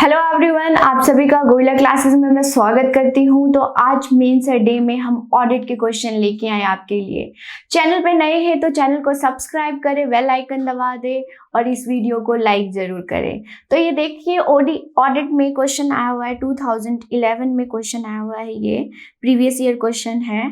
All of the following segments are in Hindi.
हेलो एवरीवन, आप सभी का गोरिल्ला क्लासेस में मैं स्वागत करती हूं। तो आज मेंस डे में हम ऑडिट के क्वेश्चन लेके आए आपके लिए। चैनल पे नए हैं तो चैनल को सब्सक्राइब करें, बेल आइकन दबा दें और इस वीडियो को लाइक ज़रूर करें। तो ये देखिए ऑडिट में क्वेश्चन आया हुआ है, 2011 में क्वेश्चन आया हुआ है, ये प्रीवियस ईयर क्वेश्चन है।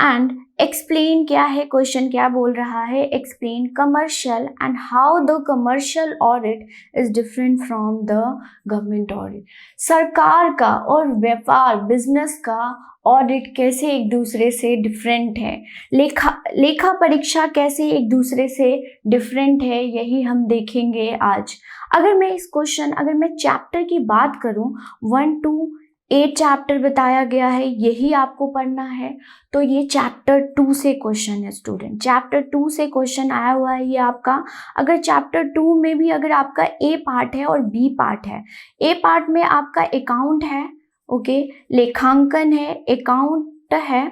एंड एक्सप्लेन क्या है, क्वेश्चन क्या बोल रहा है, explain commercial and how the commercial audit is different from the government audit. सरकार का और व्यापार बिजनेस का ऑडिट कैसे एक दूसरे से डिफरेंट है, लेखा परीक्षा कैसे एक दूसरे से डिफरेंट है, यही हम देखेंगे आज। अगर मैं चैप्टर की बात करूं, 1 to 8 चैप्टर बताया गया है, यही आपको पढ़ना है। तो ये चैप्टर 2 से क्वेश्चन है स्टूडेंट, चैप्टर 2 से क्वेश्चन आया हुआ है ये आपका। अगर चैप्टर 2 में भी अगर आपका ए पार्ट है और बी पार्ट है, ए पार्ट में आपका अकाउंट है, ओके, लेखांकन है, अकाउंट है,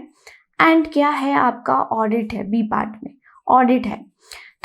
एंड क्या है आपका ऑडिट है, बी पार्ट में ऑडिट है।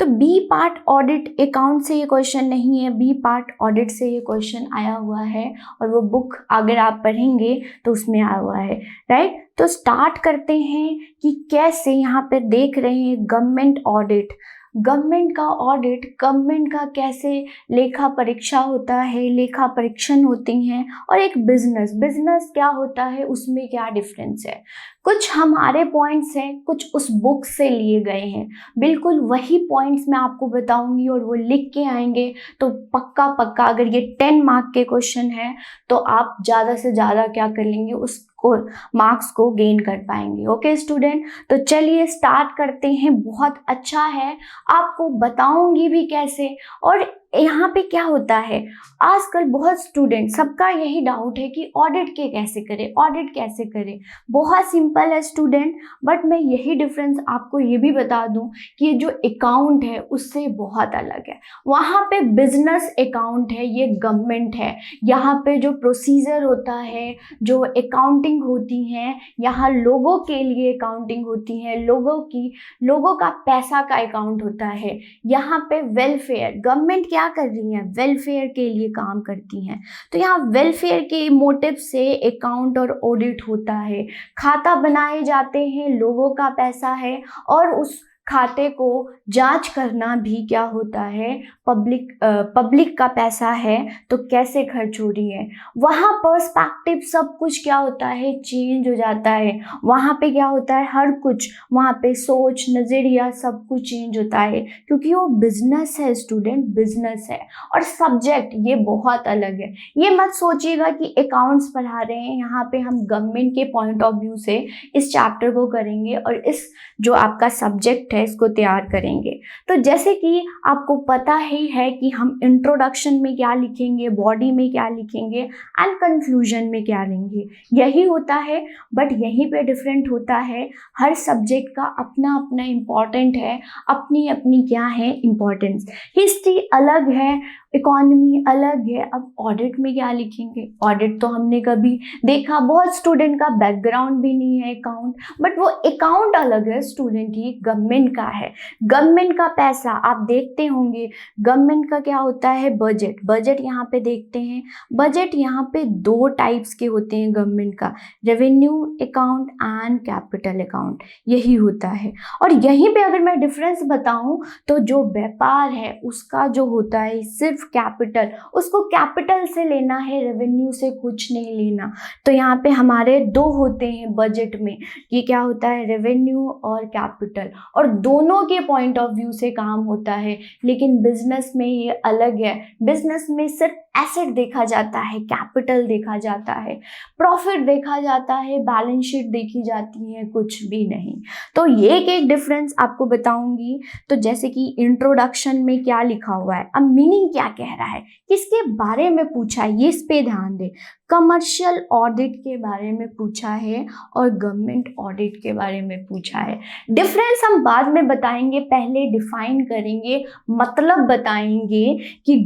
तो बी पार्ट ऑडिट अकाउंट से ये क्वेश्चन नहीं है, बी पार्ट ऑडिट से ये क्वेश्चन आया हुआ है और वो बुक अगर आप पढ़ेंगे तो उसमें आया हुआ है, राइट। तो स्टार्ट करते हैं कि कैसे यहाँ पे देख रहे हैं गवर्नमेंट ऑडिट, गवर्नमेंट का ऑडिट, गवर्नमेंट का कैसे लेखा परीक्षा होता है, लेखा परीक्षण होती हैं, और एक बिजनेस क्या होता है, उसमें क्या डिफरेंस है। कुछ हमारे पॉइंट्स हैं, कुछ उस बुक से लिए गए हैं, बिल्कुल वही पॉइंट्स मैं आपको बताऊंगी और वो लिख के आएंगे तो पक्का अगर ये 10 मार्क के क्वेश्चन है तो आप ज़्यादा से ज़्यादा क्या कर लेंगे, उसको मार्क्स को गेन कर पाएंगे। ओके स्टूडेंट, तो चलिए स्टार्ट करते हैं। बहुत अच्छा है, आपको बताऊंगी भी कैसे। और यहाँ पे क्या होता है, आजकल बहुत स्टूडेंट, सबका यही डाउट है कि ऑडिट कैसे करें। बहुत सिंपल है स्टूडेंट, बट मैं यही डिफरेंस आपको ये भी बता दूं कि ये जो अकाउंट है उससे बहुत अलग है। वहाँ पे बिजनेस अकाउंट है, ये गवर्नमेंट है। यहाँ पे जो प्रोसीजर होता है, जो अकाउंटिंग होती है, यहाँ लोगों के लिए अकाउंटिंग होती है, लोगों का पैसा का अकाउंट होता है। यहाँ पे वेलफेयर, गवर्नमेंट क्या कर रही है, वेलफेयर के लिए काम करती हैं, तो यहाँ वेलफेयर के मोटिव से अकाउंट और ऑडिट होता है। खाता बनाए जाते हैं, लोगों का पैसा है और उस खाते को जांच करना भी क्या होता है, पब्लिक का पैसा है तो कैसे खर्च हो रही है। वहाँ पर्सपेक्टिव सब कुछ क्या होता है, चेंज हो जाता है। वहाँ पे क्या होता है, हर कुछ वहाँ पे सोच नज़रिया सब कुछ चेंज होता है, क्योंकि वो बिजनेस है स्टूडेंट, बिजनेस है। और सब्जेक्ट ये बहुत अलग है। ये मत सोचिएगा कि अकाउंट्स पढ़ा रहे हैं, यहाँ पे हम गवर्नमेंट के पॉइंट ऑफ व्यू से इस चैप्टर को करेंगे और इस जो आपका सब्जेक्ट है इसको तैयार करेंगे। तो जैसे कि आपको पता ही है कि हम इंट्रोडक्शन में क्या लिखेंगे, बॉडी में क्या लिखेंगे एंड कंक्लूजन में क्या लेंगे, यही होता है। बट यहीं पे डिफरेंट होता है, हर सब्जेक्ट का अपना अपना इम्पॉर्टेंट है, अपनी अपनी क्या है इम्पॉर्टेंस। हिस्ट्री अलग है, इकोनॉमी अलग है। अब ऑडिट में क्या लिखेंगे, ऑडिट तो हमने कभी देखा, बहुत स्टूडेंट का बैकग्राउंड भी नहीं है अकाउंट, बट वो अकाउंट अलग है स्टूडेंट, ये गवर्नमेंट का है। गवर्नमेंट का पैसा आप देखते होंगे, गवर्नमेंट का क्या होता है, बजट यहाँ पे देखते हैं। बजट यहाँ पे 2 टाइप्स के होते हैं गवर्नमेंट का, revenue account and capital account, यही होता है। और यहीं पे अगर मैं डिफरेंस बताऊं तो जो व्यापार है उसका जो होता है सिर्फ कैपिटल, उसको कैपिटल से लेना है, रेवेन्यू से कुछ नहीं लेना। तो यहाँ पे हमारे 2 होते हैं बजट में, ये क्या होता है, रेवेन्यू और कैपिटल, और दोनों के पॉइंट ऑफ व्यू से काम होता है। लेकिन बिजनेस में ये अलग है, बिजनेस में सिर्फ एसेट देखा जाता है, कैपिटल देखा जाता है, प्रॉफिट देखा जाता है, बैलेंस शीट देखी जाती है, कुछ भी नहीं। तो ये एक डिफरेंस आपको बताऊंगी। तो जैसे कि इंट्रोडक्शन में क्या लिखा हुआ है, अब मीनिंग क्या कह रहा है, किसके बारे में पूछा है, ये इस पे ध्यान दे। कमर्शियल ऑडिट के बारे में पूछा है और गवर्नमेंट ऑडिट के बारे में पूछा है। डिफरेंस हम बाद में बताएंगे, पहले डिफाइन करेंगे, मतलब बताएंगे कि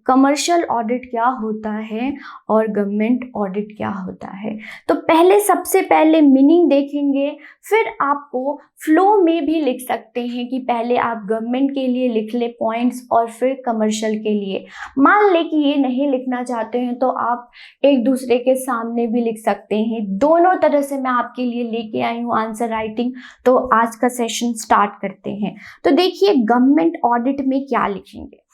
कमर्शियल ऑडिट क्या होता है और गवर्नमेंट ऑडिट क्या होता है। तो पहले सबसे पहले मीनिंग देखेंगे, फिर आपको फ्लो में भी लिख सकते हैं कि पहले आप गवर्नमेंट के लिए लिख ले पॉइंट्स और फिर कमर्शियल के लिए। मान ले कि ये नहीं लिखना चाहते हैं तो आप एक दूसरे के सामने भी लिख सकते हैं। दोनों तरह से मैं आपके लिए लेके आई हूँ आंसर राइटिंग। तो आज का सेशन स्टार्ट करते हैं। तो देखिए गवर्नमेंट ऑडिट में क्या लिखेंगे,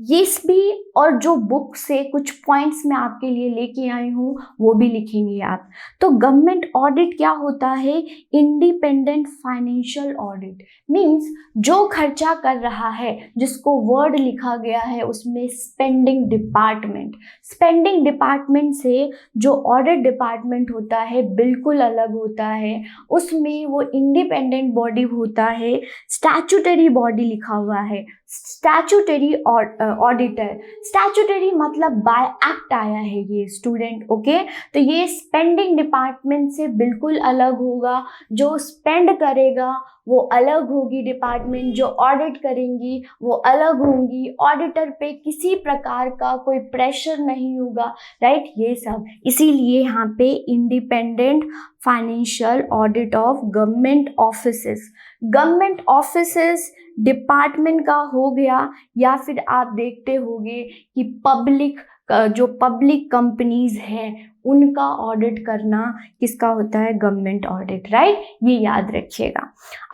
यस भी, और जो बुक से कुछ पॉइंट्स मैं आपके लिए लेके आई हूँ वो भी लिखेंगे आप। तो गवर्नमेंट ऑडिट क्या होता है, इंडिपेंडेंट फाइनेंशियल ऑडिट, मींस जो खर्चा कर रहा है, जिसको वर्ड लिखा गया है उसमें स्पेंडिंग डिपार्टमेंट, स्पेंडिंग डिपार्टमेंट से जो ऑडिट डिपार्टमेंट होता है बिल्कुल अलग होता है। उसमें वो इंडिपेंडेंट बॉडी होता है, स्टैट्यूटरी बॉडी लिखा हुआ है, स्टैट्यूटरी ऑडिटर। स्टैट्यूटरी मतलब बाय एक्ट आया है ये स्टूडेंट, ओके। तो ये स्पेंडिंग डिपार्टमेंट से बिल्कुल अलग होगा। जो स्पेंड करेगा वो अलग होगी डिपार्टमेंट, जो ऑडिट करेंगी वो अलग होंगी। ऑडिटर पे किसी प्रकार का कोई प्रेशर नहीं होगा, राइट, ये सब। इसीलिए यहाँ पे independent financial audit of government offices, government offices department का हो गया, या फिर आप देखते होंगे कि जो पब्लिक कंपनीज हैं उनका ऑडिट करना किसका होता है, गवर्नमेंट ऑडिट, राइट, ये याद रखिएगा।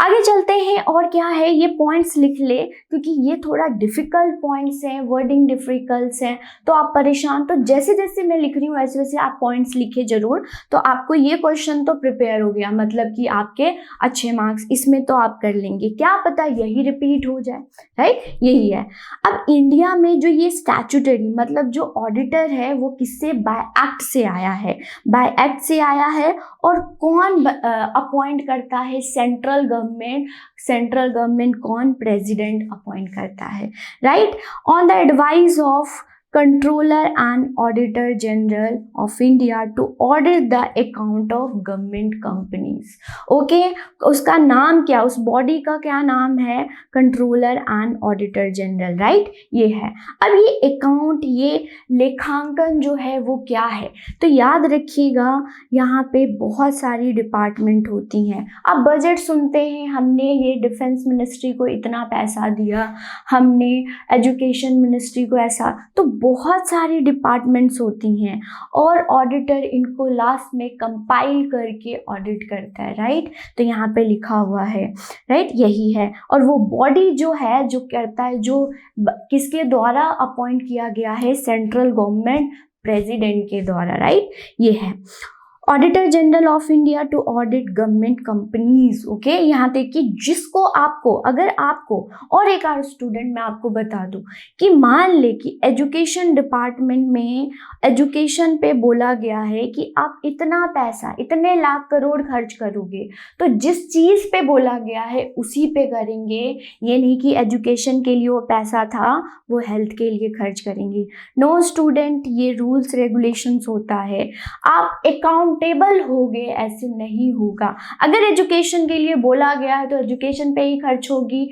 आगे चलते हैं, और क्या है, ये पॉइंट्स लिख ले क्योंकि ये थोड़ा डिफिकल्ट पॉइंट्स हैं, वर्डिंग डिफिकल्ट हैं, तो आप परेशान, तो जैसे जैसे मैं लिख रही हूँ वैसे वैसे आप पॉइंट्स लिखे जरूर। तो आपको ये क्वेश्चन तो प्रिपेयर हो गया, मतलब कि आपके अच्छे मार्क्स इसमें तो आप कर लेंगे, क्या पता यही रिपीट हो जाए, राइट, यही है। अब इंडिया में जो ये स्टैट्यूटरी मतलब जो ऑडिटर है वो किससे, बाय एक्ट से आया है, बाय एक्ट से आया है। और कौन अपॉइंट करता है, सेंट्रल गवर्नमेंट, सेंट्रल गवर्नमेंट कौन, प्रेसिडेंट अपॉइंट करता है, right, on the advice of controller and auditor general of India to audit the account of government companies, okay. उसका नाम क्या, उस बॉडी का क्या नाम है, controller and auditor general, right, ये है। अब ये अकाउंट, ये लेखांकन जो है वो क्या है, तो याद रखिएगा यहाँ पे बहुत सारी डिपार्टमेंट होती हैं। अब बजट सुनते हैं, हमने ये डिफेंस मिनिस्ट्री को इतना पैसा दिया, हमने एजुकेशन मिनिस्ट्री को ऐसा, तो बहुत सारी डिपार्टमेंट्स होती हैं और ऑडिटर इनको लास्ट में कंपाइल करके ऑडिट करता है, राइट। तो यहाँ पे लिखा हुआ है, राइट, यही है। और वो बॉडी जो है जो करता है, जो किसके द्वारा अपॉइंट किया गया है, सेंट्रल गवर्नमेंट प्रेसिडेंट के द्वारा, राइट, ये है। Auditor general of India to audit government companies, okay. यहाँ तक कि जिसको आपको, अगर आपको, और एक और स्टूडेंट मैं आपको बता दूं कि मान ले कि एजुकेशन डिपार्टमेंट में एजुकेशन पे बोला गया है कि आप इतना पैसा, इतने लाख करोड़ खर्च करोगे, तो जिस चीज़ पे बोला गया है उसी पे करेंगे। ये नहीं कि एजुकेशन के लिए वो पैसा था वो हेल्थ के लिए खर्च करेंगे। नो स्टूडेंट, ये रूल्स रेगुलेशंस होता है, आप अकाउंटेबल होगे, ऐसे नहीं होगा। अगर एजुकेशन के लिए बोला गया है तो एजुकेशन पे ही खर्च होगी,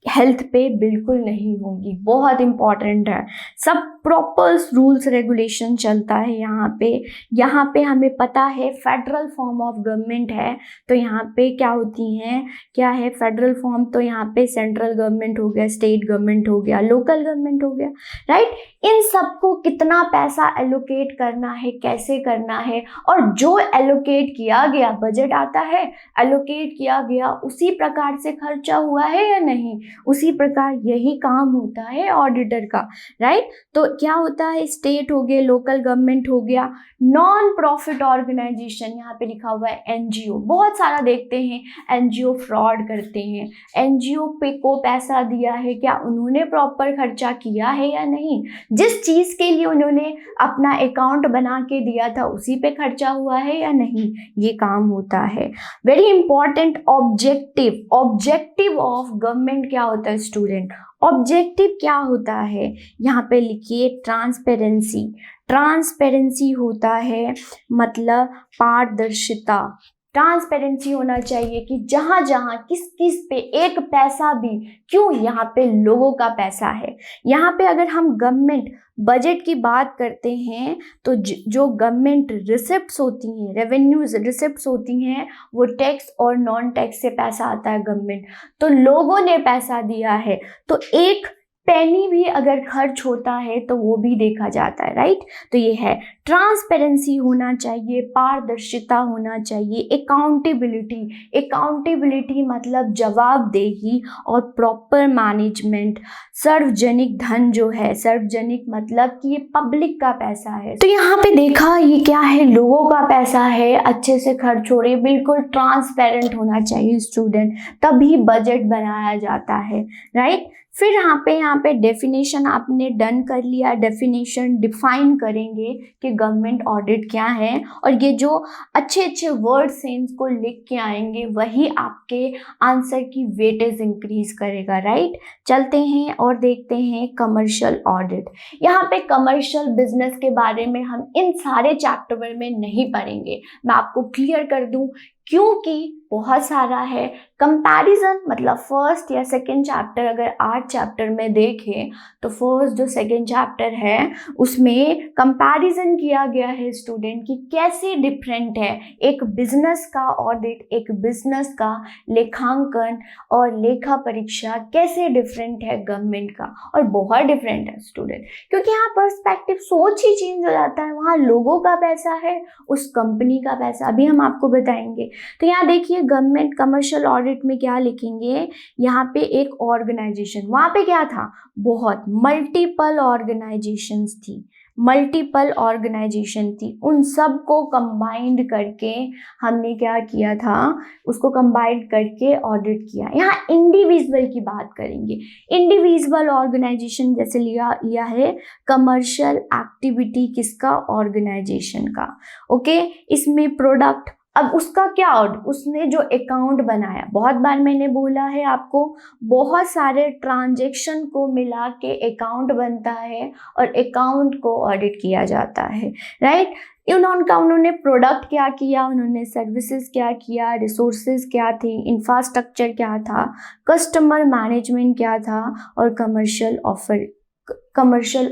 हेल्थ पे बिल्कुल नहीं होगी। बहुत इंपॉर्टेंट है, सब प्रॉपर रूल्स रेगुलेशन चलता है यहाँ पे हमें पता है फेडरल फॉर्म ऑफ गवर्नमेंट है, तो यहाँ पे क्या होती हैं, क्या है फेडरल फॉर्म, तो यहाँ पे सेंट्रल गवर्नमेंट हो गया, स्टेट गवर्नमेंट हो गया, लोकल गवर्नमेंट हो गया, राइट। इन सबको कितना पैसा एलोकेट करना है, कैसे करना है, और जो एलोकेट किया गया, बजट आता है, एलोकेट किया गया उसी प्रकार से खर्चा हुआ है या नहीं, उसी प्रकार यही काम होता है ऑडिटर का, राइट। तो क्या होता है, स्टेट हो गया, लोकल गवर्नमेंट हो गया, नॉन प्रॉफिट ऑर्गेनाइजेशन, यहाँ पे लिखा हुआ है एनजीओ, बहुत सारा देखते हैं एनजीओ फ्रॉड करते हैं। एनजीओ पे को पैसा दिया है, क्या उन्होंने प्रॉपर खर्चा किया है या नहीं, जिस चीज के लिए उन्होंने अपना अकाउंट बना के दिया था उसी पे खर्चा हुआ है या नहीं, ये काम होता है। Very important, objective, objective of government क्या होता है स्टूडेंट, ऑब्जेक्टिव क्या होता है, यहाँ पे लिखिए ट्रांसपेरेंसी, ट्रांसपेरेंसी होता है मतलब पारदर्शिता। ट्रांसपेरेंसी होना चाहिए कि जहाँ जहाँ किस किस पे एक पैसा भी, क्यों, यहाँ पे लोगों का पैसा है। यहाँ पे अगर हम गवर्नमेंट बजट की बात करते हैं तो जो गवर्नमेंट रिसिप्ट्स होती हैं, रेवेन्यूज रिसिप्ट्स होती हैं, वो टैक्स और नॉन टैक्स से पैसा आता है गवर्नमेंट, तो लोगों ने पैसा दिया है, तो एक पेनी भी अगर खर्च होता है तो वो भी देखा जाता है, राइट। तो ये है ट्रांसपेरेंसी होना चाहिए, पारदर्शिता होना चाहिए, अकाउंटेबिलिटी। अकाउंटेबिलिटी मतलब जवाबदेही और प्रॉपर मैनेजमेंट। सार्वजनिक धन जो है, सार्वजनिक मतलब कि ये पब्लिक का पैसा है, तो यहाँ पे देखा ये क्या है, लोगों का पैसा है, अच्छे से खर्च हो रही, बिल्कुल ट्रांसपेरेंट होना चाहिए स्टूडेंट, तभी बजट बनाया जाता है, राइट। फिर यहाँ पे डेफिनेशन आपने डन कर लिया, डेफिनेशन डिफाइन करेंगे कि गवर्नमेंट ऑडिट क्या है, और ये जो अच्छे अच्छे वर्ड्स हैं इनको लिख के आएंगे, वही आपके आंसर की वेटेज इंक्रीज करेगा, राइट। चलते हैं और देखते हैं कमर्शियल ऑडिट। यहाँ पे कमर्शियल बिजनेस के बारे में हम इन सारे चैप्टर में नहीं पढ़ेंगे, मैं आपको क्लियर कर दूं, क्योंकि बहुत सारा है। कंपैरिजन मतलब फर्स्ट या सेकंड चैप्टर अगर 8 चैप्टर में देखें तो फर्स्ट जो सेकंड चैप्टर है उसमें कंपैरिजन किया गया है स्टूडेंट की कैसे डिफरेंट है एक बिजनेस का ऑडिट, एक बिजनेस का लेखांकन और लेखा परीक्षा कैसे डिफरेंट है गवर्नमेंट का, और बहुत डिफरेंट है स्टूडेंट, क्योंकि यहाँ पर्सपेक्टिव सोच ही चेंज हो जाता है। वहाँ लोगों का पैसा है, उस कंपनी का पैसा, अभी हम आपको बताएंगे। तो यहाँ देखिए गवर्नमेंट कमर्शियल ऑडिट में क्या लिखेंगे, यहाँ पे एक ऑर्गेनाइजेशन, वहाँ पे क्या था, बहुत मल्टीपल ऑर्गेनाइजेशंस थी, मल्टीपल ऑर्गेनाइजेशन थी, उन सब को कंबाइंड करके हमने क्या किया था, उसको कंबाइंड करके ऑडिट किया। यहाँ इंडिविजुअल की बात करेंगे, इंडिविजुअल ऑर्गेनाइजेशन जैसे लिया है कमर्शियल एक्टिविटी किसका, ऑर्गेनाइजेशन का, ओके। इसमें प्रोडक्ट, अब उसका क्या उसने जो अकाउंट बनाया, बहुत बार मैंने बोला है आपको, बहुत सारे ट्रांजैक्शन को मिला के अकाउंट बनता है और अकाउंट को ऑडिट किया जाता है, राइट। उन्होंने प्रोडक्ट क्या किया, उन्होंने सर्विसेज क्या किया, रिसोर्सेज क्या थे, इंफ्रास्ट्रक्चर क्या था, कस्टमर मैनेजमेंट क्या था, और कमर्शियल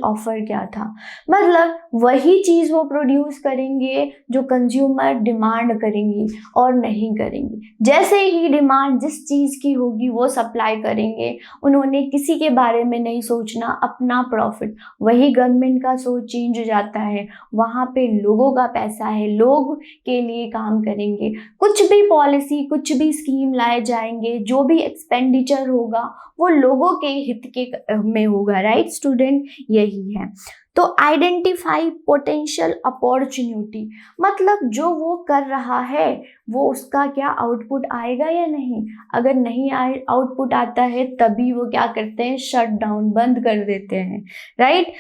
ऑफर क्या था। मतलब वही चीज़ वो प्रोड्यूस करेंगे जो कंज्यूमर डिमांड करेंगे और नहीं करेंगे, जैसे ही डिमांड जिस चीज़ की होगी वो सप्लाई करेंगे। उन्होंने किसी के बारे में नहीं सोचना, अपना प्रॉफिट। वही गवर्नमेंट का सोच चेंज हो जाता है, वहाँ पे लोगों का पैसा है, लोग के लिए काम करेंगे, कुछ भी पॉलिसी, कुछ भी स्कीम लाए जाएंगे, जो भी एक्सपेंडिचर होगा वो लोगों के हित के में होगा, राइट स्टूडेंट, यही है। तो आइडेंटिफाई पोटेंशियल अपॉर्चुनिटी, मतलब जो वो कर रहा है वो उसका क्या आउटपुट आएगा या नहीं, अगर नहीं आउटपुट आता है तभी वो क्या करते हैं, शट डाउन, बंद कर देते हैं, राइट।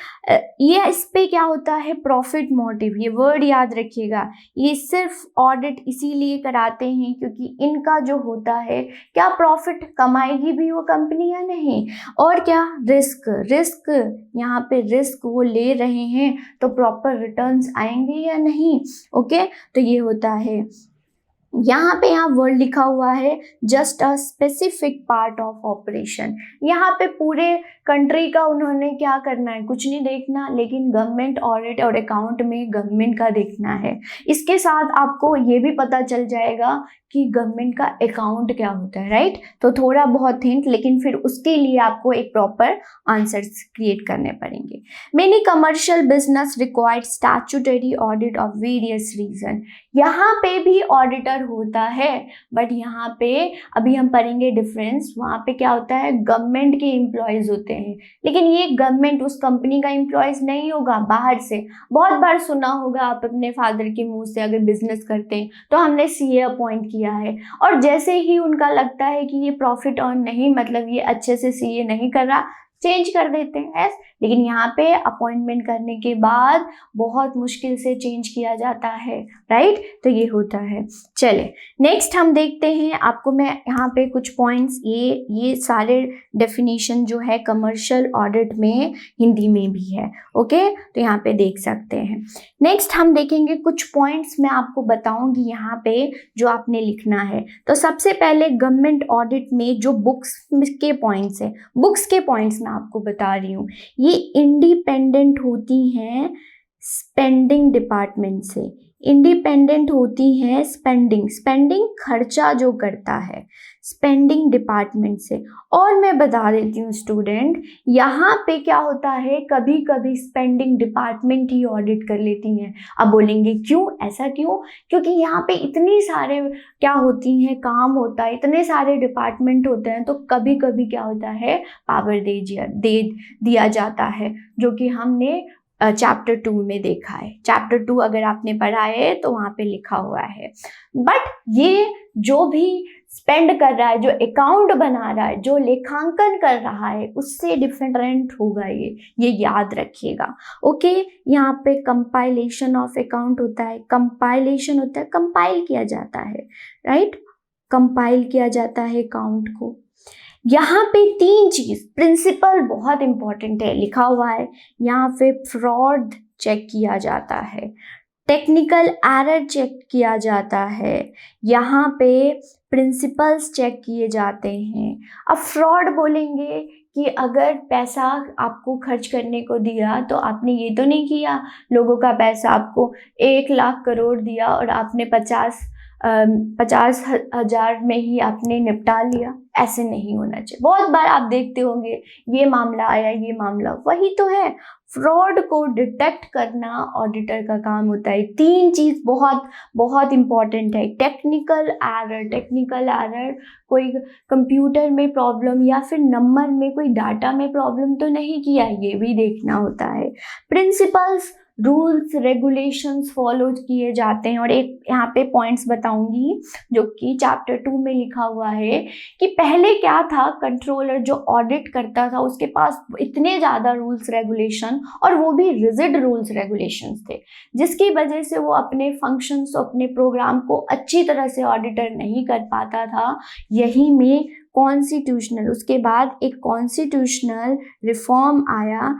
ये इस पे क्या होता है, प्रॉफिट मोटिव, ये वर्ड याद रखिएगा। ये सिर्फ ऑडिट इसीलिए कराते हैं क्योंकि इनका जो होता है, क्या प्रॉफिट कमाएगी भी वो कंपनी या नहीं, और क्या रिस्क यहाँ पे रिस्क वो ले रहे हैं तो प्रॉपर रिटर्न्स आएंगे या नहीं, ओके। तो ये होता है, यहाँ पे वर्ड लिखा हुआ है just a specific part of operation. यहाँ पे पूरे कंट्री का उन्होंने क्या करना है, कुछ नहीं देखना, लेकिन गवर्नमेंट ऑडिट और अकाउंट में गवर्नमेंट का देखना है। इसके साथ आपको ये भी पता चल जाएगा कि गवर्नमेंट का अकाउंट क्या होता है, राइट। तो थोड़ा बहुत हिंट, लेकिन फिर उसके लिए आपको एक प्रॉपर आंसर्स क्रिएट करने पड़ेंगे। Many commercial business required statutory audit of various reason. यहाँ पे भी ऑडिटर होता है, बट यहाँ पे अभी हम पढ़ेंगे डिफरेंस। वहाँ पे क्या होता है, गवर्नमेंट के एम्प्लॉयज होते हैं, लेकिन ये गवर्नमेंट उस कंपनी का एम्प्लॉयज नहीं होगा, बाहर से। बहुत बार सुना होगा आप अपने फादर के मुंह से, अगर बिजनेस करते हैं तो हमने सीए अपॉइंट किया है, और जैसे ही उनका लगता है कि ये प्रॉफिट अर्न नहीं, मतलब ये अच्छे से सीए नहीं कर रहा, चेंज कर देते हैं, लेकिन यहाँ पे अपॉइंटमेंट करने के बाद बहुत मुश्किल से चेंज किया जाता है, राइट। तो ये होता है। चले नेक्स्ट हम देखते हैं, आपको मैं यहाँ पे कुछ पॉइंट्स, ये सारे डेफिनेशन जो है कमर्शियल ऑडिट में हिंदी में भी है, ओके, तो यहाँ पे देख सकते हैं। नेक्स्ट हम देखेंगे कुछ पॉइंट्स मैं आपको बताऊंगी यहाँ पे जो आपने लिखना है। तो सबसे पहले गवर्नमेंट ऑडिट में जो बुक्स के पॉइंट्स है, बुक्स के पॉइंट्स मैं आपको बता रही हूँ, ये इंडिपेंडेंट होती हैं स्पेंडिंग डिपार्टमेंट से, इंडिपेंडेंट होती है स्पेंडिंग खर्चा जो करता है स्पेंडिंग डिपार्टमेंट से। और मैं बता देती हूँ स्टूडेंट, यहाँ पे क्या होता है, कभी कभी स्पेंडिंग डिपार्टमेंट ही ऑडिट कर लेती हैं। अब बोलेंगे क्यों, ऐसा क्यों? क्योंकि यहाँ पे इतनी सारे क्या होती हैं, काम होता है, इतने सारे डिपार्टमेंट होते हैं, तो कभी कभी क्या होता है, पावर दे दिया जाता है, जो कि हमने चैप्टर 2 में देखा है। चैप्टर 2 अगर आपने पढ़ा है तो वहाँ पे लिखा हुआ है। बट ये जो भी स्पेंड कर रहा है, जो अकाउंट बना रहा है, जो लेखांकन कर रहा है, उससे डिफरेंट होगा ये याद रखिएगा, ओके। यहाँ पे कंपाइलेशन ऑफ अकाउंट होता है, कंपाइलेशन होता है, कंपाइल किया जाता है, राइट, कंपाइल किया जाता है अकाउंट को। यहाँ पे 3 चीज प्रिंसिपल बहुत इंपॉर्टेंट है, लिखा हुआ है यहाँ पे, फ्रॉड चेक किया जाता है, टेक्निकल एरर चेक किया जाता है, यहाँ पे प्रिंसिपल्स चेक किए जाते हैं। अब फ्रॉड बोलेंगे कि अगर पैसा आपको खर्च करने को दिया तो आपने ये तो नहीं किया, लोगों का पैसा आपको 1 लाख करोड़ दिया और आपने 50,000 में ही आपने निपटा लिया, ऐसे नहीं होना चाहिए। बहुत बार आप देखते होंगे ये मामला आया, ये मामला, वही तो है। फ्रॉड को डिटेक्ट करना ऑडिटर का काम होता है। 3 चीज बहुत बहुत इंपॉर्टेंट है। टेक्निकल एरर, कोई कंप्यूटर में प्रॉब्लम या फिर नंबर में कोई डाटा में प्रॉब्लम तो नहीं किया, ये भी देखना होता है। प्रिंसिपल्स, रूल्स रेगुलेशंस फॉलो किए जाते हैं। और एक यहाँ पे पॉइंट्स बताऊंगी जो कि चैप्टर 2 में लिखा हुआ है कि पहले क्या था, कंट्रोलर जो ऑडिट करता था उसके पास इतने ज़्यादा रूल्स रेगुलेशन, और वो भी रिजिड रूल्स रेगुलेशंस थे, जिसकी वजह से वो अपने फंक्शंस, अपने प्रोग्राम को अच्छी तरह से ऑडिटर नहीं कर पाता था। यही में कॉन्स्टिट्यूशनल, उसके बाद एक कॉन्स्टिट्यूशनल रिफॉर्म आया।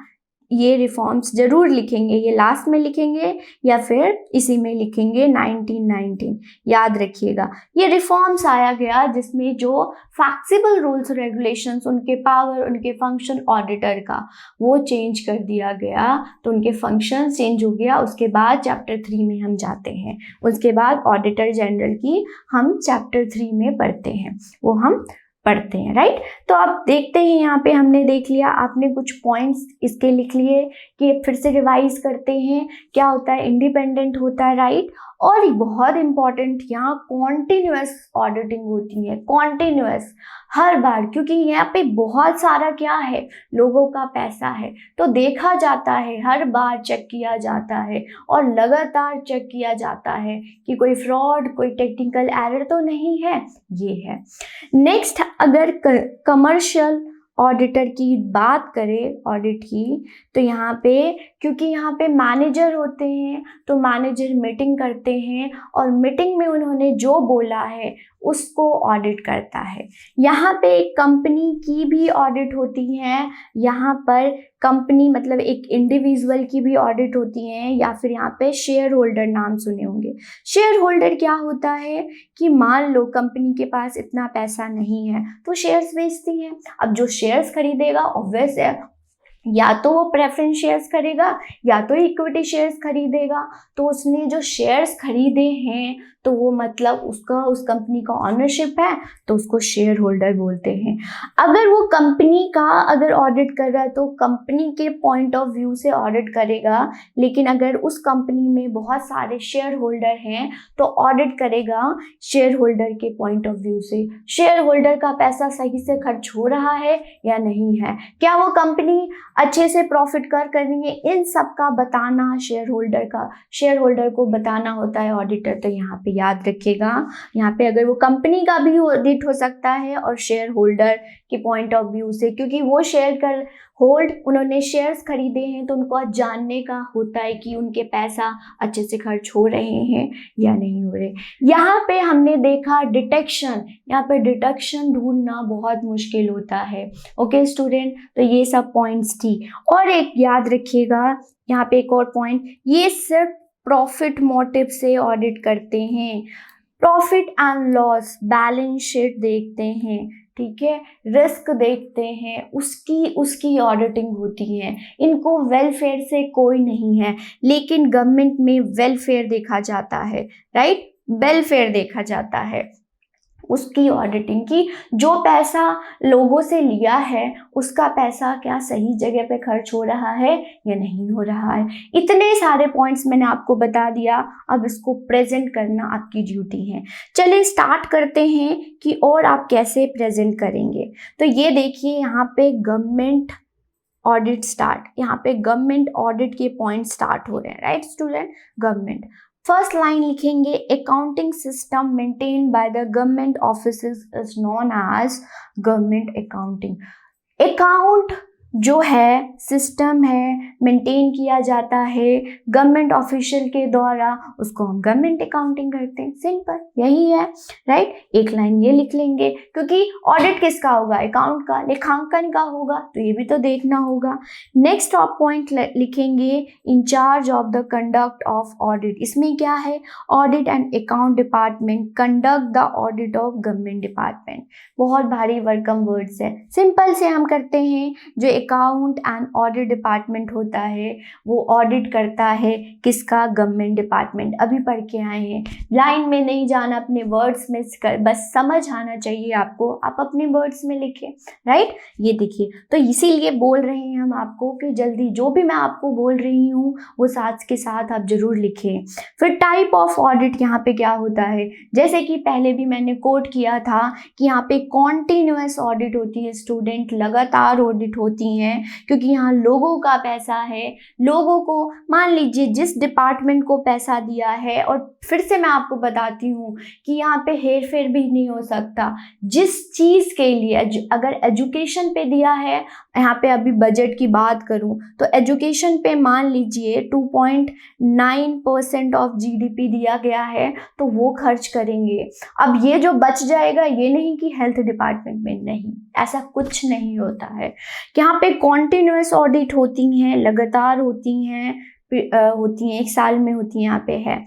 ये रिफॉर्म्स जरूर लिखेंगे, ये लास्ट में लिखेंगे या फिर इसी में लिखेंगे, 1919 याद रखिएगा। ये रिफॉर्म्स आया गया जिसमें जो फ्लेक्सिबल रूल्स रेगुलेशंस, उनके पावर, उनके फंक्शन ऑडिटर का, वो चेंज कर दिया गया, तो उनके फंक्शन चेंज हो गया। उसके बाद चैप्टर 3 में हम जाते हैं, उसके बाद ऑडिटर जनरल की हम चैप्टर 3 में पढ़ते हैं, वो हम पढ़ते हैं, राइट। तो अब देखते हैं, यहाँ पे हमने देख लिया, आपने कुछ पॉइंट्स इसके लिख लिए कि फिर से रिवाइज करते हैं क्या होता है, इंडिपेंडेंट होता है, राइट। और बहुत इंपॉर्टेंट, यहाँ कॉन्टिन्यूअस ऑडिटिंग होती है, कॉन्टिन्यूअस हर बार, क्योंकि यहाँ पे बहुत सारा क्या है, लोगों का पैसा है, तो देखा जाता है, हर बार चेक किया जाता है और लगातार चेक किया जाता है कि कोई फ्रॉड, कोई टेक्निकल एरर तो नहीं है, ये है। नेक्स्ट, अगर कमर्शियल ऑडिटर की बात करें, ऑडिट की, तो यहाँ पे क्योंकि यहाँ पे मैनेजर होते हैं, तो मैनेजर मीटिंग करते हैं और मीटिंग में उन्होंने जो बोला है उसको ऑडिट करता है। यहाँ पे कंपनी की भी ऑडिट होती है, यहाँ पर कंपनी मतलब एक इंडिविजुअल की भी ऑडिट होती है, या फिर यहाँ पे शेयर होल्डर, नाम सुने होंगे। शेयर होल्डर क्या होता है कि मान लो कंपनी के पास इतना पैसा नहीं है तो शेयर्स बेचती है। अब जो शेयर्स खरीदेगा ऑब्वियस है, या तो वो प्रेफरेंस शेयर्स खरीदेगा या तो इक्विटी शेयर्स खरीदेगा। तो उसने जो शेयर्स खरीदे हैं तो वो मतलब उसका, उस कंपनी का ऑनरशिप है, तो उसको शेयर होल्डर बोलते हैं। अगर वो कंपनी का अगर ऑडिट कर रहा है तो कंपनी के पॉइंट ऑफ व्यू से ऑडिट करेगा, लेकिन अगर उस कंपनी में बहुत सारे शेयर होल्डर हैं तो ऑडिट करेगा शेयर होल्डर के पॉइंट ऑफ व्यू से, शेयर होल्डर का पैसा सही से खर्च हो रहा है या नहीं है, क्या वो कंपनी अच्छे से प्रॉफिट कर रही है, इन सब का बताना शेयर होल्डर को बताना होता है ऑडिटर। तो यहाँ पे याद रखिएगा, यहाँ पे अगर वो कंपनी का भी ऑडिट हो सकता है और शेयर होल्डर के पॉइंट ऑफ व्यू से, क्योंकि होल्ड, उन्होंने शेयर्स खरीदे हैं तो उनको जानने का होता है कि उनके पैसा अच्छे से खर्च हो रहे हैं या नहीं हो रहे। यहाँ पे हमने देखा डिटेक्शन, यहाँ पे डिटेक्शन ढूंढना बहुत मुश्किल होता है। ओके स्टूडेंट, तो ये सब पॉइंट्स थी। और एक याद रखिएगा यहाँ पे एक और पॉइंट, ये सिर्फ प्रॉफिट मोटिव से ऑडिट करते हैं, profit and loss balance sheet देखते हैं, ठीक है, रिस्क देखते हैं, उसकी ऑडिटिंग होती है। इनको वेलफेयर से कोई नहीं है, लेकिन गवर्नमेंट में वेलफेयर देखा जाता है, राइट, वेलफेयर देखा जाता है, उसकी ऑडिटिंग की। जो पैसा लोगों से लिया है उसका पैसा क्या सही जगह पे खर्च हो रहा है या नहीं हो रहा है। इतने सारे पॉइंट्स मैंने आपको बता दिया, अब इसको प्रेजेंट करना आपकी ड्यूटी है। चलिए स्टार्ट करते हैं कि और आप कैसे प्रेजेंट करेंगे। तो ये देखिए यहाँ पे गवर्नमेंट ऑडिट स्टार्ट, यहाँ पे गवर्नमेंट ऑडिट के पॉइंट स्टार्ट हो रहे हैं, right student. Government first line लिखेंगे, accounting system maintain by the government offices is known as government accounting. Account जो है, सिस्टम है, मेंटेन किया जाता है गवर्नमेंट ऑफिशियल के द्वारा, उसको हम गवर्नमेंट अकाउंटिंग करते हैं। सिंपल यही है, राइट। एक लाइन ये लिख लेंगे, क्योंकि ऑडिट किसका होगा, अकाउंट का, लेखांकन का होगा, तो ये भी तो देखना होगा। नेक्स्ट आप पॉइंट लिखेंगे, incharge of the conduct of audit. इसमें क्या है, audit and account department conduct the audit of government department. बहुत भारी वर्कम वर्ड्स है, सिंपल से हम करते हैं। जो अकाउंट एंड ऑडिट डिपार्टमेंट होता है वो ऑडिट करता है किसका, गवर्नमेंट डिपार्टमेंट। अभी पढ़ के आए हैं, लाइन में नहीं जाना, अपने वर्ड्स में बस समझ आना चाहिए आपको, आप अपने वर्ड्स में लिखें, राइट। ये देखिए, तो इसीलिए बोल रहे हैं हम आपको कि जल्दी जो भी मैं आपको बोल रही हूँ वो साथ के साथ आप जरूर लिखें। फिर टाइप ऑफ ऑडिट यहाँ पे क्या होता है, जैसे कि पहले भी मैंने कोट किया था कि यहाँ पे कॉन्टिन्यूअस ऑडिट होती है स्टूडेंट, लगातार ऑडिट होती हैं, क्योंकि यहाँ लोगों का पैसा है। लोगों को मान लीजिए जिस डिपार्टमेंट को पैसा दिया है, और फिर से मैं आपको बताती हूँ कि यहाँ पे हेर फेर भी नहीं हो सकता। जिस चीज़ के लिए अगर एजुकेशन पे दिया है, यहाँ पे अभी बजट की बात करूँ तो एजुकेशन पे मान लीजिए 2.9% ऑफ जीडीपी दिया गया है, तो वो खर्च करेंगे। अब ये जो बच जाएगा, ये नहीं कि हेल्थ डिपार्टमेंट में, नहीं, ऐसा कुछ नहीं होता है। यहाँ पे कॉन्टिन्यूअस ऑडिट होती हैं, लगातार होती हैं, एक साल में होती हैं, यहाँ पे है।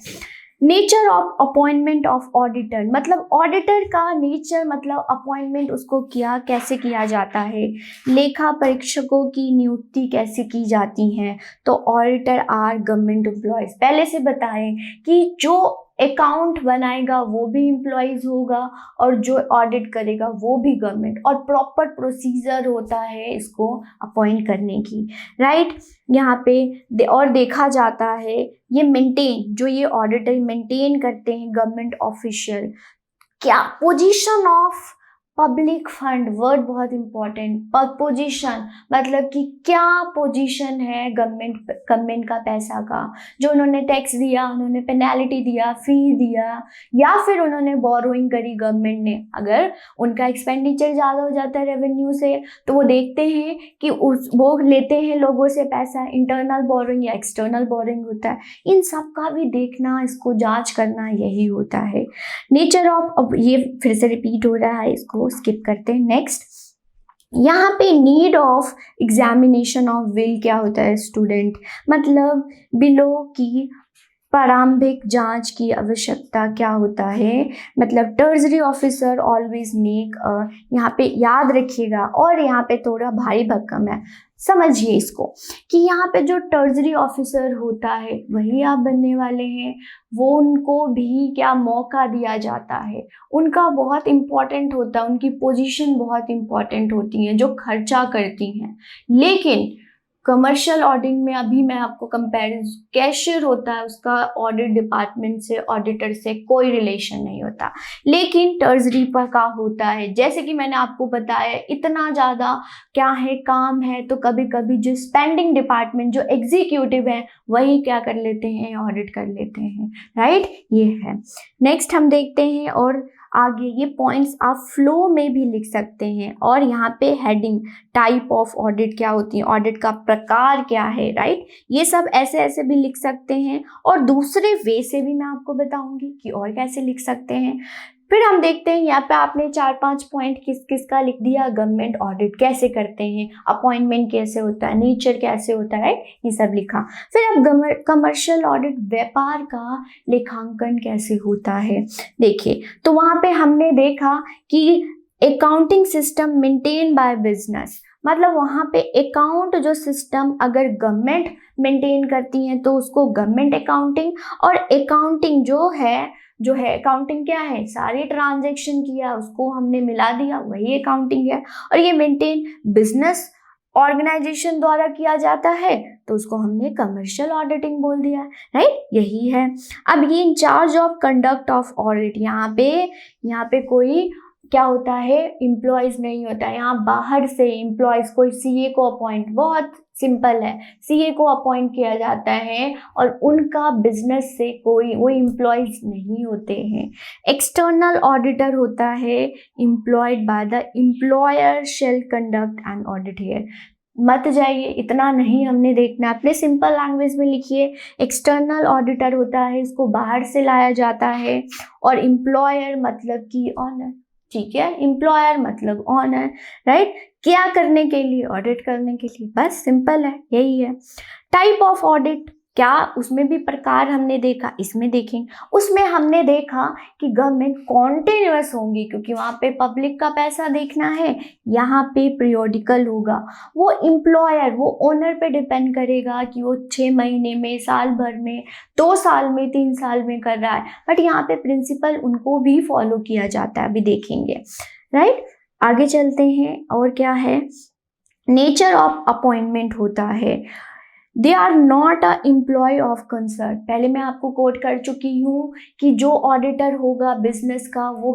Nature of appointment of auditor, मतलब ऑडिटर का नेचर, मतलब अपॉइंटमेंट उसको कैसे किया जाता है। लेखा परीक्षकों की नियुक्ति कैसे की जाती है, तो ऑडिटर आर गवर्नमेंट एम्प्लॉयज। पहले से बताएं कि जो अकाउंट बनाएगा वो भी एम्प्लॉयज होगा और जो ऑडिट करेगा वो भी गवर्नमेंट, और प्रॉपर प्रोसीजर होता है इसको अपॉइंट करने की, राइट। यहाँ पे और देखा जाता है ये मेंटेन, जो ये ऑडिटर मेंटेन करते हैं गवर्नमेंट ऑफिशियल, क्या position of public fund, word बहुत इंपॉर्टेंट, पोजीशन मतलब कि क्या पोजीशन है गवर्नमेंट का पैसा का, जो उन्होंने टैक्स दिया, उन्होंने पेनल्टी दिया, फी दिया, या फिर उन्होंने बोरोइंग करी गवर्नमेंट ने। अगर उनका एक्सपेंडिचर ज़्यादा हो जाता है रेवेन्यू से, तो वो देखते हैं कि वो लेते हैं लोगों से पैसा, इंटरनल बोरोइंग या एक्सटर्नल बोरोइंग होता है। इन सब का भी देखना, इसको जांच करना, यही होता है नेचर ऑफ। अब ये फिर से रिपीट हो रहा है, इसको स्किप करते हैं। नेक्स्ट, यहाँ पे need of examination of will क्या होता है स्टूडेंट, मतलब बिलों की प्रारंभिक जांच की आवश्यकता क्या होता है, मतलब ट्रेजरी ऑफिसर ऑलवेज मेक, यहाँ पे याद रखिएगा, और यहाँ पे थोड़ा भारी भरकम है, समझिए इसको, कि यहाँ पे जो ट्रेजरी ऑफिसर होता है वही आप बनने वाले हैं, वो उनको भी क्या मौका दिया जाता है, उनका बहुत इम्पोर्टेंट होता है, उनकी पोजीशन बहुत इम्पोर्टेंट होती है जो खर्चा करती हैं। लेकिन कमर्शियल ऑडिट में अभी मैं आपको कंपेरिजन, कैशियर होता है उसका ऑडिट डिपार्टमेंट से, ऑडिटर से कोई रिलेशन नहीं होता, लेकिन ट्रेजरी पर का होता है। जैसे कि मैंने आपको बताया, इतना ज़्यादा क्या है काम है, तो कभी कभी जो स्पेंडिंग डिपार्टमेंट, जो एग्जीक्यूटिव है, वही क्या कर लेते हैं, ऑडिट कर लेते हैं, राइट। ये है। नेक्स्ट हम देखते हैं और आगे ये पॉइंट्स आप फ्लो में भी लिख सकते हैं। और यहाँ पे हेडिंग, टाइप ऑफ ऑडिट क्या होती है, ऑडिट का प्रकार क्या है, राइट, ये सब ऐसे ऐसे भी लिख सकते हैं। और दूसरे वे से भी मैं आपको बताऊंगी कि और कैसे लिख सकते हैं। फिर हम देखते हैं यहाँ पे आपने 4-5 पॉइंट किस किस का लिख दिया, गवर्नमेंट ऑडिट कैसे करते हैं, अपॉइंटमेंट कैसे होता है, नेचर कैसे होता है, राइट, ये सब लिखा। फिर अब कमर्शियल ऑडिट, व्यापार का लेखांकन कैसे होता है, देखिए तो वहाँ पे हमने देखा कि accounting system maintain by business, मतलब वहाँ पे अकाउंट जो सिस्टम अगर गवर्नमेंट मेंटेन करती है तो उसको गवर्नमेंट अकाउंटिंग, और अकाउंटिंग जो है अकाउंटिंग क्या है, सारे ट्रांजैक्शन किया उसको हमने मिला दिया, वही अकाउंटिंग है। और ये मेंटेन बिजनेस ऑर्गेनाइजेशन द्वारा किया जाता है तो उसको हमने कमर्शियल ऑडिटिंग बोल दिया, राइट, यही है। अब ये incharge of conduct of audit, यहाँ पे कोई क्या होता है, एम्प्लॉयज नहीं होता है, यहाँ बाहर से एम्प्लॉयज, कोई सीए को अपॉइंट, बहुत सिंपल है, सीए को अपॉइंट किया जाता है और उनका बिजनेस से कोई वो एम्प्लॉयज नहीं होते हैं। एक्सटर्नल ऑडिटर होता है, employed by the employer shall conduct an audit here. मत जाइए, इतना नहीं हमने देखना, अपने सिंपल लैंग्वेज में लिखिए। एक्सटर्नल ऑडिटर होता है, इसको बाहर से लाया जाता है। और एम्प्लॉयर मतलब कि ऑनर, ठीक है, एम्प्लॉयर मतलब ऑनर, राइट, क्या करने के लिए, ऑडिट करने के लिए, बस सिंपल है, यही है। टाइप ऑफ ऑडिट, क्या उसमें भी प्रकार हमने देखा, इसमें देखेंगे। उसमें हमने देखा कि गवर्नमेंट कॉन्टिन्यूअस होंगी क्योंकि वहाँ पे पब्लिक का पैसा देखना है, यहाँ पे पीरियोडिकल होगा। वो एम्प्लॉयर, वो ओनर पे डिपेंड करेगा कि वो 6 महीने में, साल भर में, 2 साल में, 3 साल में कर रहा है, बट यहाँ पे प्रिंसिपल उनको भी फॉलो किया जाता है, अभी देखेंगे, राइट। आगे चलते हैं, और क्या है, नेचर ऑफ अपॉइंटमेंट होता है, they are not a employee of concern. पहले मैं आपको कोट कर चुकी हूँ कि जो ऑडिटर होगा बिजनेस का वो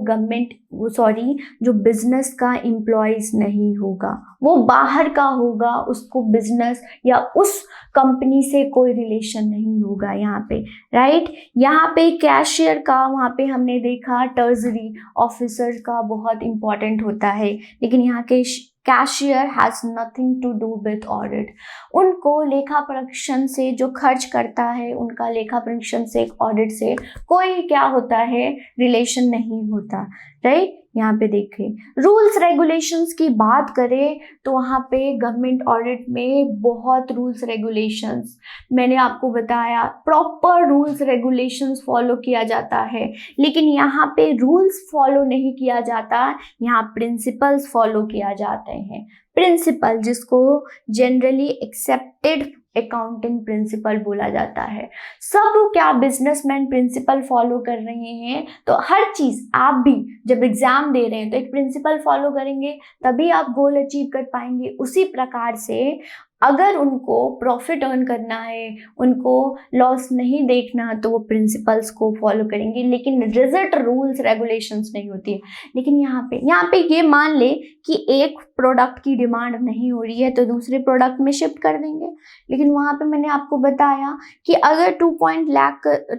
जो बिजनेस का एम्प्लॉयज नहीं होगा, वो बाहर का होगा, उसको बिजनेस या उस कंपनी से कोई रिलेशन नहीं होगा यहाँ पे, राइट। यहाँ पे कैशियर का, वहाँ पे हमने देखा ट्रेजरी ऑफिसर का बहुत इंपॉर्टेंट होता है, लेकिन यहाँ के cashier has nothing to do with audit. उनको लेखा परीक्षण से जो खर्च करता है, उनका लेखा परीक्षण से, ऑडिट से कोई क्या होता है, रिलेशन नहीं होता, राइट। यहाँ पे देखें रूल्स रेगुलेशंस की बात करें तो वहाँ पे गवर्नमेंट ऑडिट में बहुत रूल्स रेगुलेशंस, मैंने आपको बताया प्रॉपर रूल्स रेगुलेशंस फॉलो किया जाता है, लेकिन यहाँ पे रूल्स फॉलो नहीं किया जाता, यहाँ प्रिंसिपल्स फॉलो किया जाते हैं। प्रिंसिपल जिसको जनरली एक्सेप्टेड अकाउंटिंग प्रिंसिपल बोला जाता है। सब क्या बिजनेसमैन प्रिंसिपल फॉलो कर रहे हैं, तो हर चीज आप भी जब एग्जाम दे रहे हैं तो एक प्रिंसिपल फॉलो करेंगे तभी आप गोल अचीव कर पाएंगे। उसी प्रकार से अगर उनको प्रॉफिट अर्न करना है, उनको लॉस नहीं देखना, तो वो प्रिंसिपल्स को फॉलो करेंगे, लेकिन रिजिड रूल्स रेगुलेशंस नहीं होती है। लेकिन यहाँ पे ये मान ले कि एक प्रोडक्ट की डिमांड नहीं हो रही है तो दूसरे प्रोडक्ट में शिफ्ट कर देंगे, लेकिन वहाँ पे मैंने आपको बताया कि अगर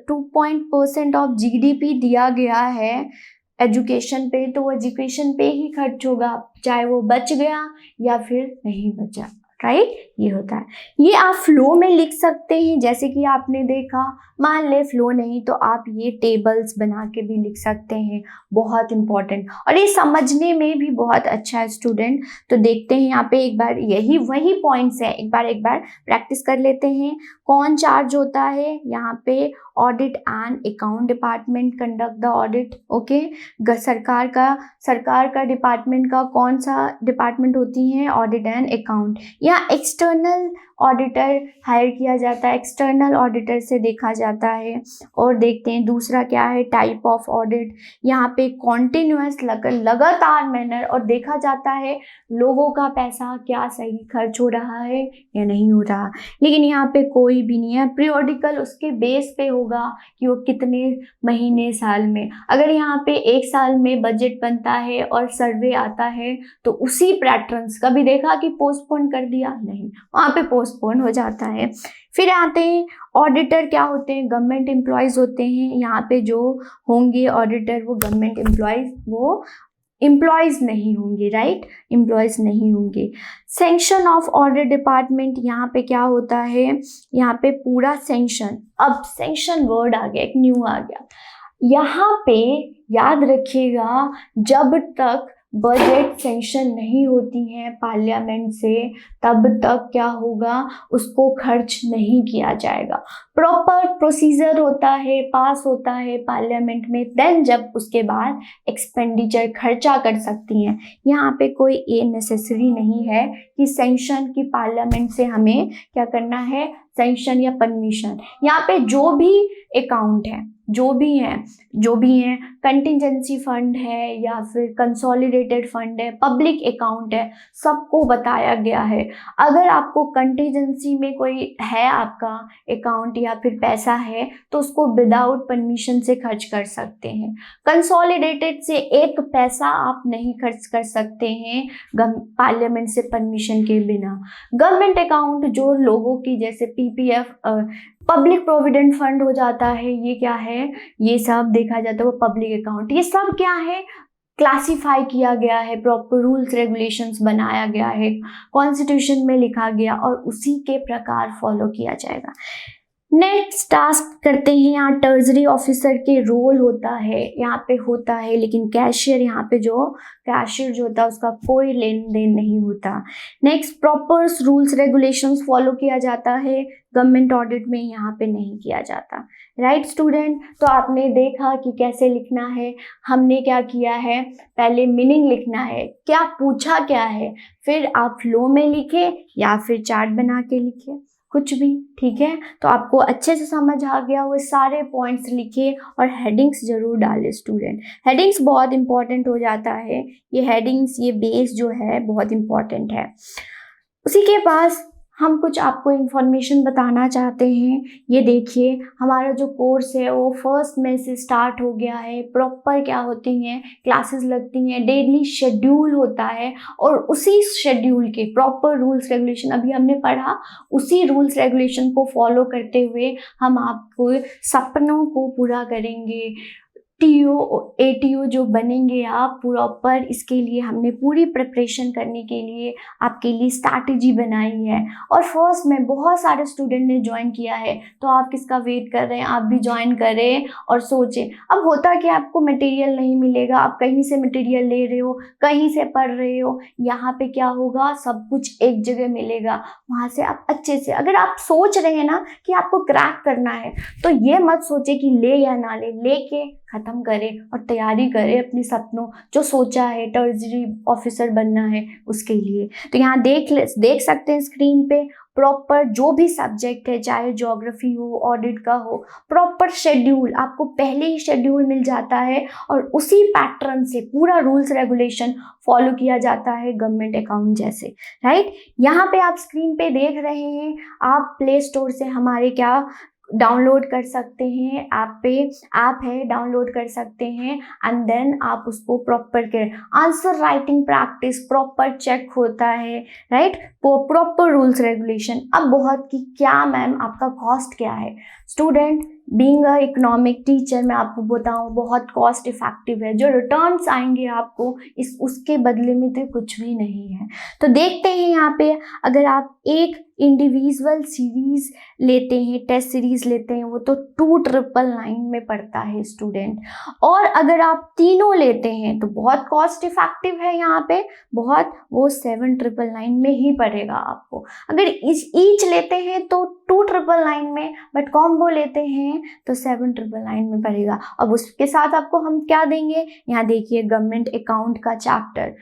2% ऑफ जीडीपी दिया गया है एजुकेशन पे, तो वो एजुकेशन पे ही खर्च होगा, चाहे वो बच गया या फिर नहीं बचा, राइट, ये होता है। ये आप फ्लो में लिख सकते हैं, जैसे कि आपने देखा, मान ले फ्लो नहीं तो आप ये टेबल्स बना के भी लिख सकते हैं, बहुत इंपॉर्टेंट, और ये समझने में भी बहुत अच्छा है स्टूडेंट। तो देखते हैं यहाँ पे एक बार, वही पॉइंट्स हैं, एक बार प्रैक्टिस कर लेते हैं। कौन चार्ज होता है, यहाँ पे audit and account department conduct the audit, okay. सरकार का डिपार्टमेंट का कौन सा डिपार्टमेंट होती है, ऑडिट एंड अकाउंट। यहाँ एक्सटर्नल ऑडिटर हायर किया जाता है, एक्सटर्नल ऑडिटर से देखा जाता है। और देखते हैं दूसरा क्या है, टाइप ऑफ ऑडिट, यहाँ पे कॉन्टिन्यूअस लगातार मैनर, और देखा जाता है लोगों का पैसा क्या सही खर्च हो रहा है या नहीं हो रहा, लेकिन यहाँ पे कोई भी नहीं है। पीरियोडिकल उसके बेस पे होगा कि वो कितने महीने साल में, अगर यहाँ पे एक साल में बजट बनता है और सर्वे आता है तो उसी पैटर्न्स, कभी देखा कि पोस्टपोन कर दिया, नहीं, वहाँ पे पोस्टपोन हो जाता है। फिर आते हैं ऑडिटर, क्या होते हैं, गवर्नमेंट एम्प्लॉयज़ होते हैं। यहाँ पे जो होंगे ऑडिटर वो गवर्नमेंट एम्प्लॉयज़, वो एम्प्लॉयज़ नहीं होंगे, राइट, एम्प्लॉयज़ नहीं होंगे। सैंक्शन ऑफ ऑडिट डिपार्टमेंट, यहाँ पे क्या होता है, यहाँ पे पूरा सैंक्शन, अब सैंक्शन वर्ड आ गया, एक न्यू आ गया। यहाँ पे याद रखिएगा, जब तक बजट सैंक्शन नहीं होती है पार्लियामेंट से, तब तक क्या होगा, उसको खर्च नहीं किया जाएगा। प्रॉपर प्रोसीजर होता है, पास होता है पार्लियामेंट में, देन जब उसके बाद एक्सपेंडिचर खर्चा कर सकती हैं। यहाँ पे कोई ये नेसेसरी नहीं है कि सैंक्शन की पार्लियामेंट से हमें क्या करना है, सैंक्शन या परमिशन। यहाँ पे जो भी अकाउंट है, जो भी हैं, कंटिजेंसी फंड है या फिर कंसोलिडेटेड फंड है, पब्लिक अकाउंट है, सबको बताया गया है। अगर आपको कंटिजेंसी में कोई है आपका अकाउंट या फिर पैसा है तो उसको विदाउट परमिशन से खर्च कर सकते हैं। कंसोलिडेटेड से एक पैसा आप नहीं खर्च कर सकते हैं पार्लियामेंट से परमिशन के बिना। गवर्नमेंट अकाउंट जो लोगों की, जैसे पीपीएफ, पब्लिक प्रोविडेंट फंड हो जाता है, ये क्या है, ये सब देखा जाता है वो पब्लिक अकाउंट, ये सब क्या है, क्लासिफाई किया गया है, प्रॉपर रूल्स रेगुलेशंस बनाया गया है, कॉन्स्टिट्यूशन में लिखा गया और उसी के प्रकार फॉलो किया जाएगा। नेक्स्ट टास्क करते हैं, यहाँ ट्रेजरी ऑफिसर के रोल होता है, यहाँ पे होता है, लेकिन कैशियर, यहाँ पे जो कैशियर जो होता है उसका कोई लेन देन नहीं होता। Next proper rules regulations follow किया जाता है, गवर्नमेंट ऑडिट में यहाँ पे नहीं किया जाता, राइट स्टूडेंट। तो आपने देखा कि कैसे लिखना है, हमने क्या किया है, पहले मीनिंग लिखना है, क्या पूछा क्या है, फिर आप फ्लो में लिखे या फिर चार्ट बना के लिखे, कुछ भी, ठीक है। तो आपको अच्छे से समझ आ गया, वो सारे पॉइंट्स लिखे और हेडिंग्स जरूर डाले स्टूडेंट, हेडिंग्स बहुत इंपॉर्टेंट हो जाता है, ये हेडिंग्स, ये बेस जो है बहुत इंपॉर्टेंट है। उसी के पास हम कुछ आपको इन्फॉर्मेशन बताना चाहते हैं। ये देखिए, हमारा जो कोर्स है वो 1 मई से स्टार्ट हो गया है। प्रॉपर क्या होती हैं, क्लासेस लगती हैं, डेली शेड्यूल होता है और उसी शेड्यूल के प्रॉपर रूल्स रेगुलेशन, अभी हमने पढ़ा, उसी रूल्स रेगुलेशन को फॉलो करते हुए हम आपको सपनों को पूरा करेंगे। टीओ एटीओ जो बनेंगे आप प्रॉपर, इसके लिए हमने पूरी प्रिपरेशन करने के लिए आपके लिए स्ट्रैटेजी बनाई है। और 1 में बहुत सारे स्टूडेंट ने ज्वाइन किया है, तो आप किसका वेट कर रहे हैं, आप भी ज्वाइन करें और सोचें। अब होता कि आपको मटेरियल नहीं मिलेगा, आप कहीं से मटेरियल ले रहे हो, कहीं से पढ़ रहे हो, यहाँ पे क्या होगा, सब कुछ एक जगह मिलेगा, वहाँ से आप अच्छे से, अगर आप सोच रहे हैं ना कि आपको क्रैक करना है, तो ये मत सोचे कि ले या ना ले, लेके ख़त्म करें और तैयारी करें अपने सपनों, जो सोचा है ट्रेजरी ऑफिसर बनना है उसके लिए। तो यहाँ देख सकते हैं स्क्रीन पे, प्रॉपर जो भी सब्जेक्ट है, चाहे ज्योग्राफी हो, ऑडिट का हो, प्रॉपर शेड्यूल आपको पहले ही शेड्यूल मिल जाता है और उसी पैटर्न से पूरा रूल्स रेगुलेशन फॉलो किया जाता है गवर्नमेंट अकाउंट जैसे, राइट। यहाँ पे आप स्क्रीन पे देख रहे हैं, आप प्ले स्टोर से हमारे क्या डाउनलोड कर सकते हैं, ऐप है, डाउनलोड कर सकते हैं एंड देन आप उसको प्रॉपर करें। Answer writing practice proper check होता है, राइट, प्रॉपर रूल्स रेगुलेशन। अब बहुत कि क्या मैम आपका कॉस्ट क्या है, student being a economic teacher मैं आपको बताऊं बहुत कॉस्ट इफेक्टिव है, जो रिटर्न्स आएंगे आपको उसके बदले में तो कुछ भी नहीं है। तो देखते हैं यहाँ पे, अगर आप एक इंडिविजुअल सीरीज लेते हैं, टेस्ट सीरीज लेते हैं, वो तो 2999 में पड़ता है स्टूडेंट, और अगर आप तीनों लेते हैं तो बहुत कॉस्ट इफेक्टिव है यहाँ पे, बहुत, वो 7999 में ही पड़ेगा आपको। अगर ईच लेते हैं तो 2999 में, बट कॉम्बो लेते हैं तो 7999 में पड़ेगा। अब उसके साथ आपको हम क्या देंगे, यहाँ देखिए गवर्नमेंट अकाउंट का चैप्टर,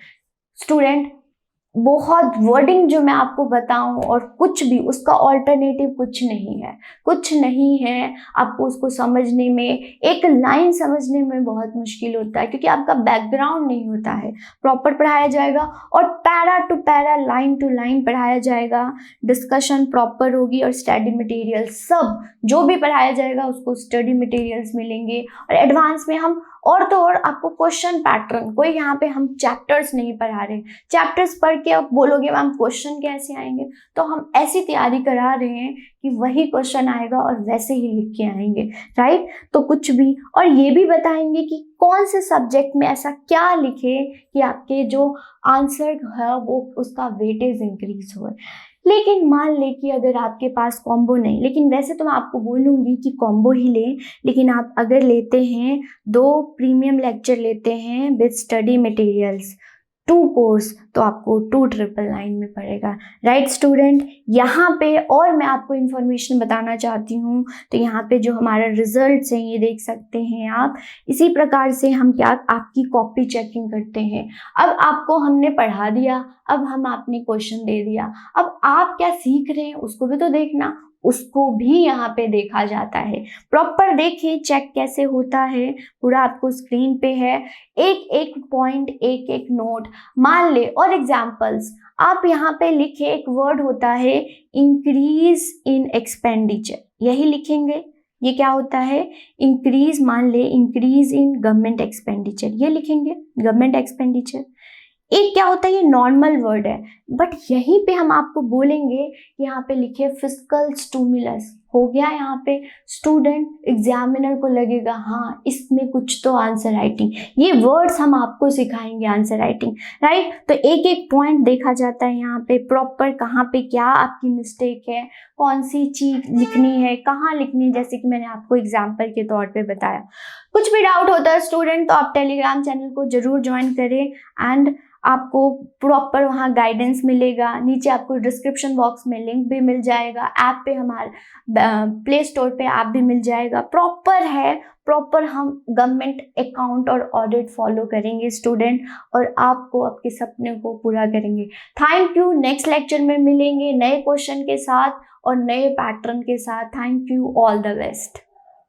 स्टूडेंट बहुत वर्डिंग जो मैं आपको बताऊं और कुछ भी उसका ऑल्टरनेटिव कुछ नहीं है, कुछ नहीं है। आपको उसको समझने में, एक लाइन समझने में बहुत मुश्किल होता है क्योंकि आपका बैकग्राउंड नहीं होता है। प्रॉपर पढ़ाया जाएगा और para to para, line to line पढ़ाया जाएगा। डिस्कशन प्रॉपर होगी और स्टडी मटेरियल सब जो भी पढ़ाया जाएगा उसको स्टडी मटेरियल्स मिलेंगे। और एडवांस में हम और तो और आपको क्वेश्चन पैटर्न, कोई यहाँ पे हम चैप्टर्स नहीं पढ़ा रहे। चैप्टर्स पढ़ के आप बोलोगे मैम क्वेश्चन कैसे आएंगे, तो हम ऐसी तैयारी करा रहे हैं कि वही क्वेश्चन आएगा और वैसे ही लिख के आएंगे, राइट। तो कुछ भी, और ये भी बताएंगे कि कौन से सब्जेक्ट में ऐसा क्या लिखे कि आपके जो आंसर है वो उसका वेटेज इंक्रीज हो। लेकिन मान ले कि अगर आपके पास कॉम्बो नहीं, लेकिन वैसे तो मैं आपको बोलूँगी कि कॉम्बो ही लें, लेकिन आप अगर लेते हैं 2 प्रीमियम लेक्चर लेते हैं विद स्टडी मटेरियल्स 2 कोर्स, तो आपको 2,999 में पड़ेगा, राइट स्टूडेंट। यहाँ पे और मैं आपको इन्फॉर्मेशन बताना चाहती हूँ, तो यहाँ पे जो हमारा रिजल्ट्स हैं ये देख सकते हैं आप। इसी प्रकार से हम क्या आपकी कॉपी चेकिंग करते हैं। अब आपको हमने पढ़ा दिया, अब हम आपने क्वेश्चन दे दिया, अब आप क्या सीख रहे हैं उसको भी तो देखना, उसको भी यहाँ पे देखा जाता है। प्रॉपर देखिए चेक कैसे होता है, पूरा आपको स्क्रीन पे है, एक एक पॉइंट, एक एक नोट। मान ले और एग्जाम्पल्स आप यहाँ पे लिखे, एक वर्ड होता है इंक्रीज इन एक्सपेंडिचर, यही लिखेंगे। ये क्या होता है, इंक्रीज, मान ले इंक्रीज इन गवर्नमेंट एक्सपेंडिचर, ये लिखेंगे गवर्नमेंट एक्सपेंडिचर। एक क्या होता है, ये नॉर्मल वर्ड है, बट यहीं पे हम आपको बोलेंगे कि यहाँ पे लिखे फिस्कल स्टिमुलस, हो गया। यहाँ पे स्टूडेंट एग्जामिनर को लगेगा हाँ इसमें कुछ तो आंसर राइटिंग, ये वर्ड्स हम आपको सिखाएंगे आंसर राइटिंग, राइट। तो एक एक पॉइंट देखा जाता है यहाँ पे प्रॉपर, कहाँ पे क्या आपकी मिस्टेक है, कौन सी चीज लिखनी है, कहाँ लिखनी है, जैसे कि मैंने आपको एग्जाम्पल के तौर पे बताया। कुछ भी डाउट होता है स्टूडेंट तो आप टेलीग्राम चैनल को जरूर ज्वाइन करें, एंड आपको प्रॉपर वहाँ गाइडेंस मिलेगा। नीचे आपको डिस्क्रिप्शन बॉक्स में लिंक भी मिल जाएगा, ऐप पे हमारे प्ले स्टोर पे ऐप भी मिल जाएगा। प्रॉपर है, प्रॉपर हम गवर्नमेंट अकाउंट और ऑडिट फॉलो करेंगे स्टूडेंट, और आपको आपके सपने को पूरा करेंगे। Thank you. नेक्स्ट लेक्चर में मिलेंगे नए क्वेश्चन के साथ और नए पैटर्न के साथ। Thank you, all the best.